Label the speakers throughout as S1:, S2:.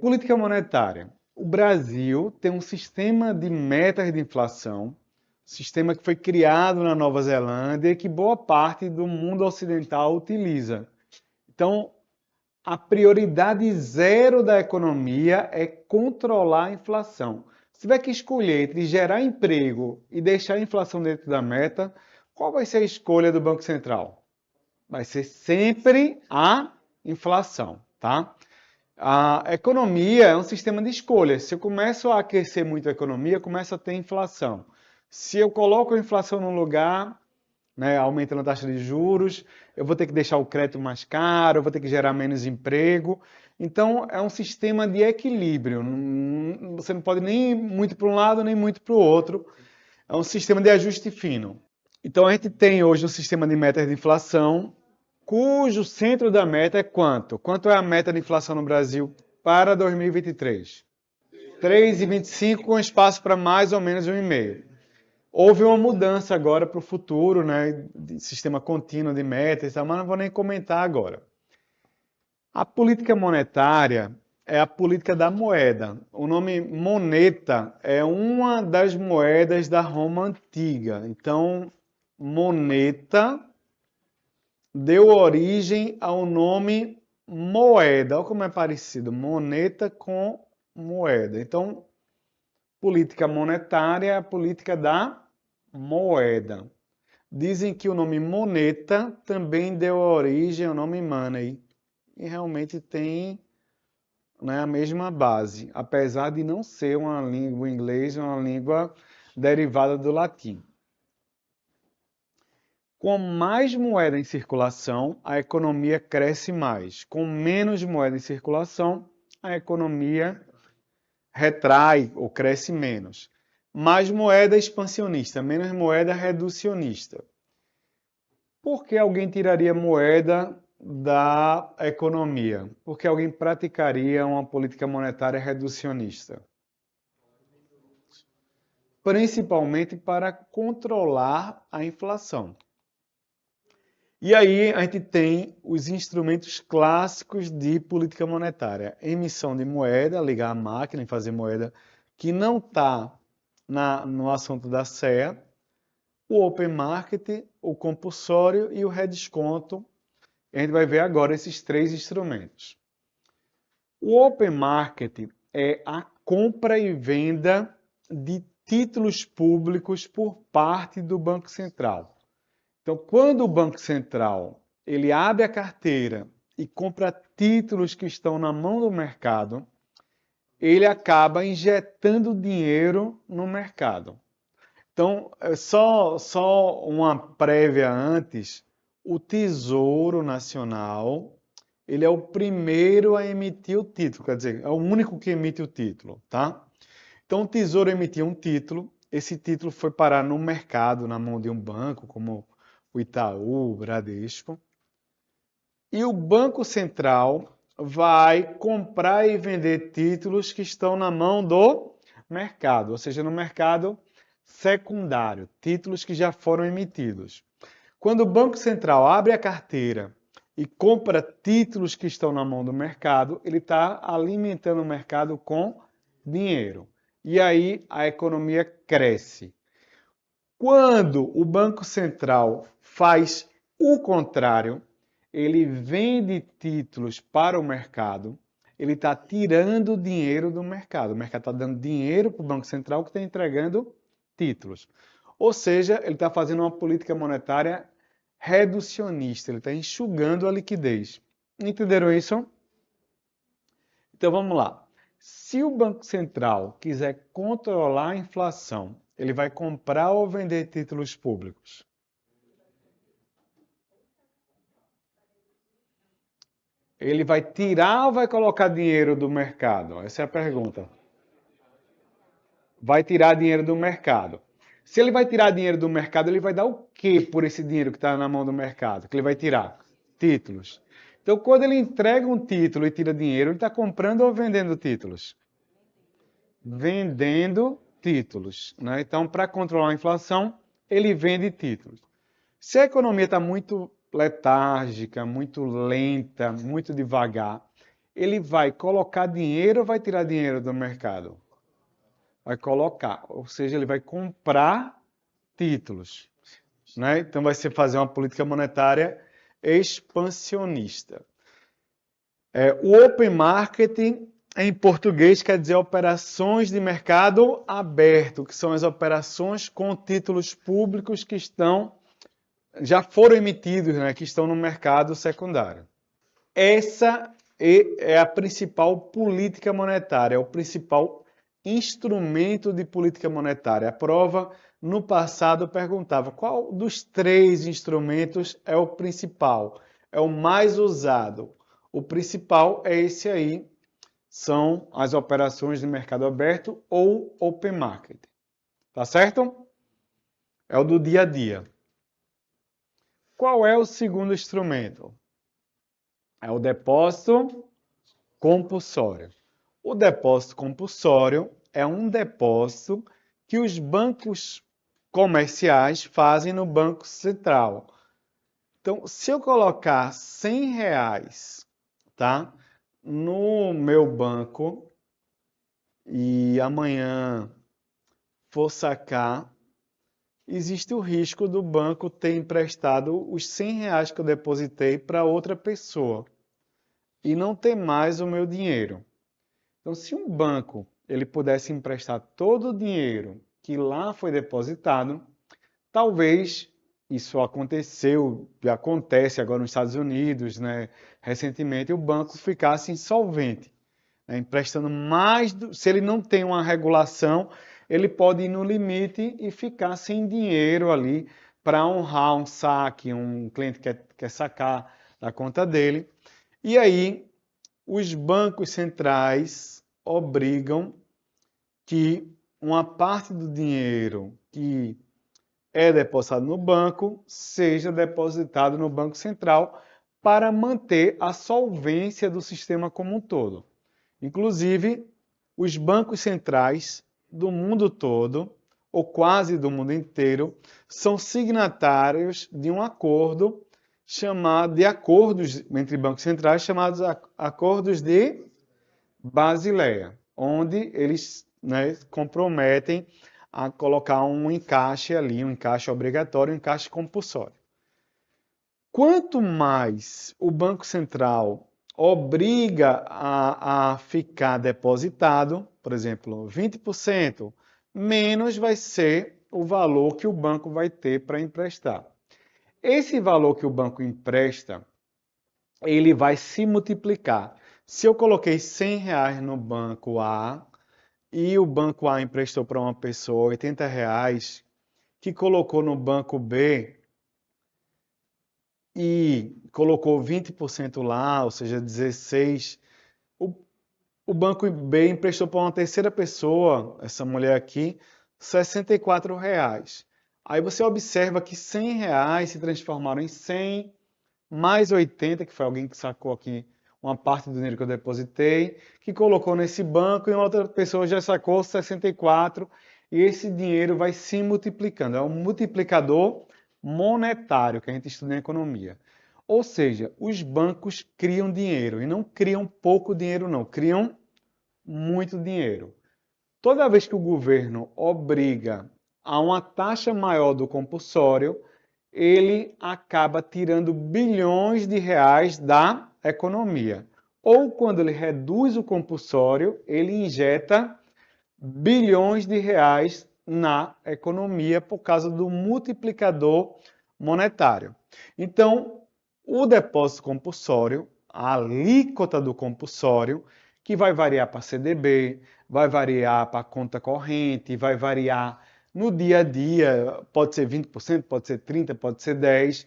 S1: Política monetária. O Brasil tem um sistema de metas de inflação, sistema que foi criado na Nova Zelândia e que boa parte do mundo ocidental utiliza. Então, a prioridade zero da economia é controlar a inflação. Se tiver que escolher entre gerar emprego e deixar a inflação dentro da meta, qual vai ser a escolha do Banco Central? Vai ser sempre a inflação, tá? A economia é um sistema de escolhas. Se eu começo a aquecer muito a economia, começa a ter inflação. Se eu coloco a inflação num lugar, né, aumentando a taxa de juros, eu vou ter que deixar o crédito mais caro, eu vou ter que gerar menos emprego. Então, é um sistema de equilíbrio. Você não pode nem ir muito para um lado, nem muito para o outro. É um sistema de ajuste fino. Então, a gente tem hoje um sistema de metas de inflação, cujo centro da meta é quanto? Quanto é a meta de inflação no Brasil para 2023? 3,25 com espaço para mais ou menos 1,5. Houve uma mudança agora para o futuro, né, de sistema contínuo de metas, mas não vou nem comentar agora. A política monetária é a política da moeda. O nome moneta é uma das moedas da Roma antiga. Então, moneta deu origem ao nome moeda. Olha como é parecido, moneta com moeda. Então, política monetária é a política da moeda. Dizem que o nome moneta também deu origem ao nome money. E realmente tem, né, a mesma base, apesar de não ser uma língua inglesa, uma língua derivada do latim. Com mais moeda em circulação, a economia cresce mais. Com menos moeda em circulação, a economia retrai ou cresce menos. Mais moeda expansionista, menos moeda reducionista. Por que alguém tiraria moeda da economia? Porque alguém praticaria uma política monetária reducionista. Principalmente para controlar a inflação. E aí a gente tem os instrumentos clássicos de política monetária. Emissão de moeda, ligar a máquina e fazer moeda que não está no assunto da CEA. O open market, o compulsório e o redesconto. A gente vai ver agora esses três instrumentos. O open market é a compra e venda de títulos públicos por parte do Banco Central. Então, quando o Banco Central ele abre a carteira e compra títulos que estão na mão do mercado, ele acaba injetando dinheiro no mercado. Então, só uma prévia antes, o Tesouro Nacional, ele é o primeiro a emitir o título, quer dizer, é o único que emite o título, tá? Então, o Tesouro emitiu um título, esse título foi parar no mercado, na mão de um banco, como o Itaú, o Bradesco, e o Banco Central vai comprar e vender títulos que estão na mão do mercado, ou seja, no mercado secundário, títulos que já foram emitidos. Quando o Banco Central abre a carteira e compra títulos que estão na mão do mercado, ele está alimentando o mercado com dinheiro. E aí a economia cresce. Quando o Banco Central faz o contrário, ele vende títulos para o mercado, ele está tirando dinheiro do mercado. O mercado está dando dinheiro para o Banco Central que está entregando títulos. Ou seja, ele está fazendo uma política monetária reducionista, ele está enxugando a liquidez. Entenderam isso? Então vamos lá. Se o Banco Central quiser controlar a inflação, ele vai comprar ou vender títulos públicos? Ele vai tirar ou vai colocar dinheiro do mercado? Essa é a pergunta. Vai tirar dinheiro do mercado. Se ele vai tirar dinheiro do mercado, ele vai dar o quê por esse dinheiro que está na mão do mercado? Que ele vai tirar? Títulos. Então, quando ele entrega um título e tira dinheiro, ele está comprando ou vendendo títulos? Vendendo títulos, né? Então, para controlar a inflação, ele vende títulos. Se a economia está muito letárgica, muito lenta, muito devagar, ele vai colocar dinheiro ou vai tirar dinheiro do mercado? Vai colocar, ou seja, ele vai comprar títulos, né? Então vai ser fazer uma política monetária expansionista. O open marketing, em português, quer dizer operações de mercado aberto, que são as operações com títulos públicos que já foram emitidos, né, que estão no mercado secundário. Essa é a principal política monetária, é o principal instrumento de política monetária. A prova, no passado, perguntava qual dos 3 instrumentos é o principal, é o mais usado. O principal é esse aí, são as operações de mercado aberto ou open market. Tá certo? É o do dia a dia. Qual é o segundo instrumento? É o depósito compulsório. O depósito compulsório é um depósito que os bancos comerciais fazem no Banco Central. Então, se eu colocar R$100, tá, no meu banco e amanhã for sacar, existe o risco do banco ter emprestado os R$100 que eu depositei para outra pessoa e não ter mais o meu dinheiro. Então, se um banco ele pudesse emprestar todo o dinheiro que lá foi depositado, talvez isso aconteceu e acontece agora nos Estados Unidos, né? Recentemente o banco ficasse insolvente, né? Emprestando mais, se ele não tem uma regulação, ele pode ir no limite e ficar sem dinheiro ali para honrar um saque, um cliente quer sacar da conta dele. E aí os bancos centrais obrigam que uma parte do dinheiro que é depositado no banco seja depositado no Banco Central para manter a solvência do sistema como um todo. Inclusive, os bancos centrais do mundo todo, ou quase do mundo inteiro, são signatários de um acordo chamado de acordos entre bancos centrais chamados acordos de Basileia, onde eles, né, comprometem a colocar um encaixe ali, um encaixe obrigatório, um encaixe compulsório. Quanto mais o Banco Central obriga a ficar depositado, por exemplo, 20%, menos vai ser o valor que o banco vai ter para emprestar. Esse valor que o banco empresta, ele vai se multiplicar. Se eu coloquei R$100 no banco A e o banco A emprestou para uma pessoa R$80, que colocou no banco B e colocou 20% lá, ou seja, 16, o banco B emprestou para uma terceira pessoa, essa mulher aqui, R$64. Aí você observa que R$100 se transformaram em 100, mais 80, que foi alguém que sacou aqui uma parte do dinheiro que eu depositei, que colocou nesse banco e outra pessoa já sacou 64 e esse dinheiro vai se multiplicando. É um multiplicador monetário que a gente estuda em economia. Ou seja, os bancos criam dinheiro e não criam pouco dinheiro não, criam muito dinheiro. Toda vez que o governo obriga a uma taxa maior do compulsório, ele acaba tirando bilhões de reais da economia. Ou quando ele reduz o compulsório, ele injeta bilhões de reais na economia por causa do multiplicador monetário. Então, o depósito compulsório, a alíquota do compulsório, que vai variar para CDB, vai variar para conta corrente, vai variar no dia a dia, pode ser 20%, pode ser 30%, pode ser 10%,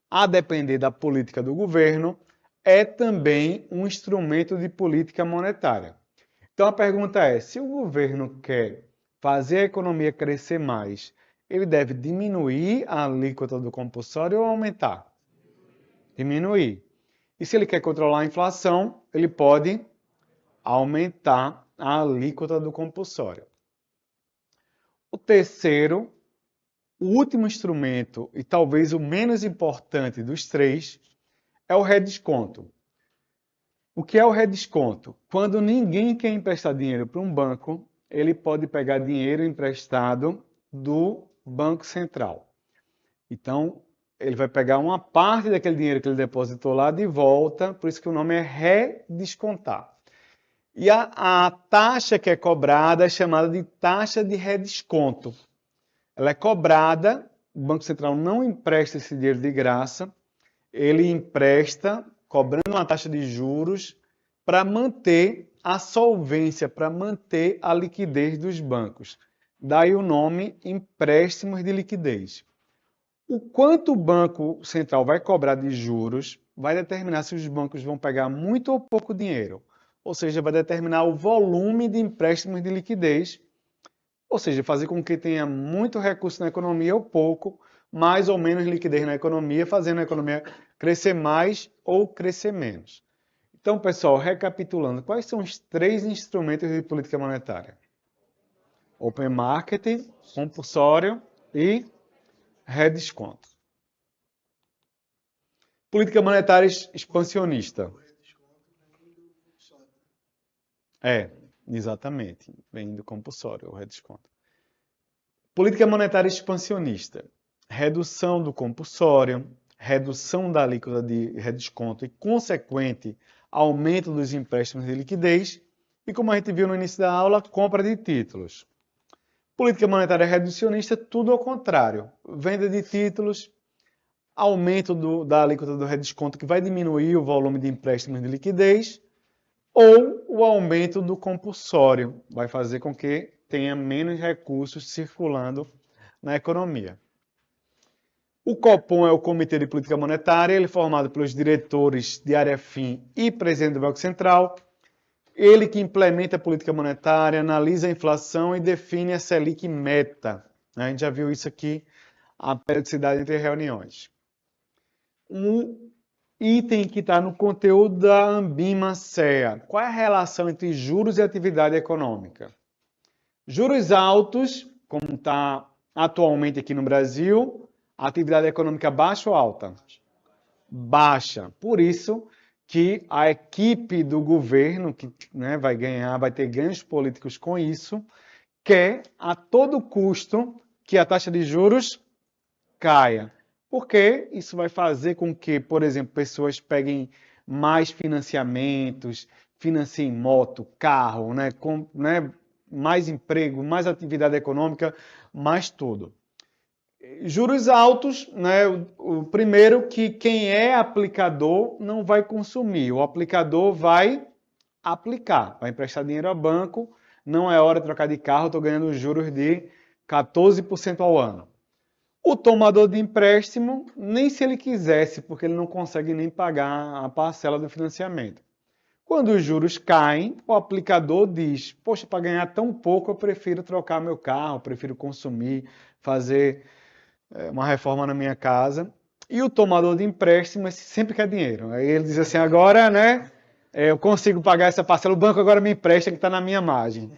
S1: a depender da política do governo, é também um instrumento de política monetária. Então a pergunta é, se o governo quer fazer a economia crescer mais, ele deve diminuir a alíquota do compulsório ou aumentar? Diminuir. E se ele quer controlar a inflação, ele pode aumentar a alíquota do compulsório. O terceiro, o último instrumento, e talvez o menos importante dos 3, é o redesconto. O que é o redesconto? Quando ninguém quer emprestar dinheiro para um banco, ele pode pegar dinheiro emprestado do Banco Central. Então, ele vai pegar uma parte daquele dinheiro que ele depositou lá de volta, por isso que o nome é redescontar. E a taxa que é cobrada é chamada de taxa de redesconto. Ela é cobrada, o Banco Central não empresta esse dinheiro de graça, ele empresta cobrando uma taxa de juros para manter a solvência, para manter a liquidez dos bancos. Daí o nome empréstimos de liquidez. O quanto o Banco Central vai cobrar de juros vai determinar se os bancos vão pegar muito ou pouco dinheiro. Ou seja, vai determinar o volume de empréstimos de liquidez, ou seja, fazer com que tenha muito recurso na economia ou pouco, mais ou menos liquidez na economia, fazendo a economia crescer mais ou crescer menos. Então, pessoal, recapitulando, quais são os 3 instrumentos de política monetária? Open Market, compulsório e redesconto. Política monetária expansionista. Exatamente. Vem do compulsório, o redesconto. Política monetária expansionista. Redução do compulsório, redução da alíquota de redesconto e consequente aumento dos empréstimos de liquidez e, como a gente viu no início da aula, compra de títulos. Política monetária reducionista, tudo ao contrário. Venda de títulos, aumento da alíquota do redesconto que vai diminuir o volume de empréstimos de liquidez ou o aumento do compulsório, vai fazer com que tenha menos recursos circulando na economia. O Copom é o Comitê de Política Monetária, ele é formado pelos diretores de área fim e presidente do Banco Central. Ele que implementa a política monetária, analisa a inflação e define a Selic meta. A gente já viu isso aqui, a periodicidade entre reuniões. Um item que está no conteúdo da Ambima-CEA. Qual é a relação entre juros e atividade econômica? Juros altos, como está atualmente aqui no Brasil, atividade econômica baixa ou alta? Baixa. Por isso que a equipe do governo, que vai ter ganhos políticos com isso, quer a todo custo que a taxa de juros caia. Porque isso vai fazer com que, por exemplo, pessoas peguem mais financiamentos, financiem moto, carro, mais emprego, mais atividade econômica, mais tudo. Juros altos, o primeiro que quem é aplicador não vai consumir, o aplicador vai aplicar, vai emprestar dinheiro ao banco, não é hora de trocar de carro, estou ganhando juros de 14% ao ano. O tomador de empréstimo, nem se ele quisesse, porque ele não consegue nem pagar a parcela do financiamento. Quando os juros caem, o aplicador diz, poxa, para ganhar tão pouco eu prefiro trocar meu carro, eu prefiro consumir, fazer uma reforma na minha casa. E o tomador de empréstimo sempre quer dinheiro. Aí ele diz assim, agora, eu consigo pagar essa parcela, o banco agora me empresta que está na minha margem.